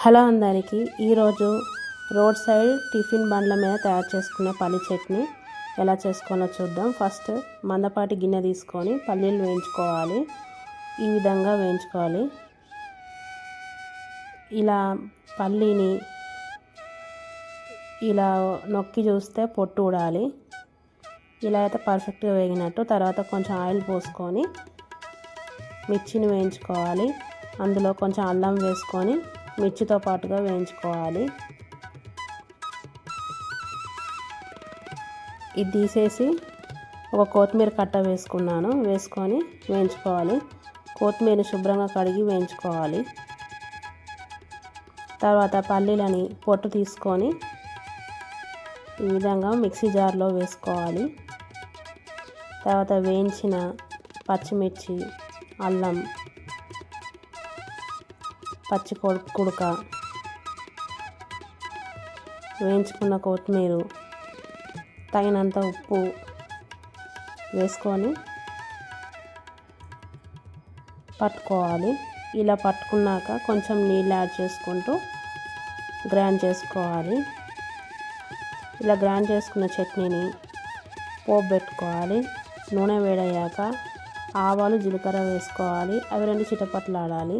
Hello అందరికీ, ఈరోజు road side tiffin బండ్ల మీద తయారు చేసుకునే పల్లి చట్నీ ఎలా చేసుకోవాలో చూద్దాం. ఫస్ట్ మందపాటి గిన్నె తీసుకొని పల్లీలు వేయించుకోవాలి. ఈ విధంగా వేయించుకోవాలి. ఇలా పల్లీని ఇలా నొక్కి చూస్తే పొట్టు ఊడాలి. ఇలా అయితే పర్ఫెక్ట్గా వేగినట్టు. తర్వాత కొంచెం ఆయిల్ పోసుకొని మిర్చిని వేయించుకోవాలి. అందులో కొంచెం అల్లం వేసుకొని మిర్చితో పాటుగా వేయించుకోవాలి. ఇది తీసేసి ఒక కొత్తిమీర కట్ట వేసుకొని వేయించుకోవాలి. కొత్తిమీరని శుభ్రంగా కడిగి వేయించుకోవాలి. తర్వాత పల్లీలని పొట్టు తీసుకొని ఈ విధంగా మిక్సీ జార్లో వేసుకోవాలి. తర్వాత వేయించిన పచ్చిమిర్చి, అల్లం, పచ్చి కుడక, వేయించుకున్న కొత్తిమీర, తగినంత ఉప్పు వేసుకొని పట్టుకోవాలి. ఇలా పట్టుకున్నాక కొంచెం నీళ్ళు యాడ్ చేసుకుంటూ గ్రైండ్ చేసుకోవాలి. ఇలా గ్రైండ్ చేసుకున్న చట్నీని పోపు పెట్టుకోవాలి. నూనె వేడయ్యాక ఆవాలు, జీలకర్ర వేసుకోవాలి. అవి రెండు చిటపట్లాడాలి.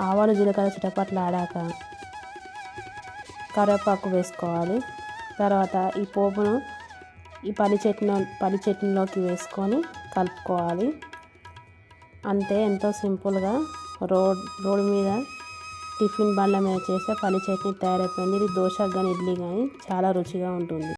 ఆవాలు, జీలకర్ర చిటపట్లాడాక కరివేపాకు వేసుకోవాలి. తర్వాత ఈ పోపును ఈ పల్లి చట్నీలోకి వేసుకొని కలుపుకోవాలి. అంతే, ఎంతో సింపుల్గా రోడ్ మీద టిఫిన్ బండ్ల మీద చేసే పల్లి చట్నీ తయారైపోయింది. ఇది దోశ కానీ ఇడ్లీ కానీ చాలా రుచిగా ఉంటుంది.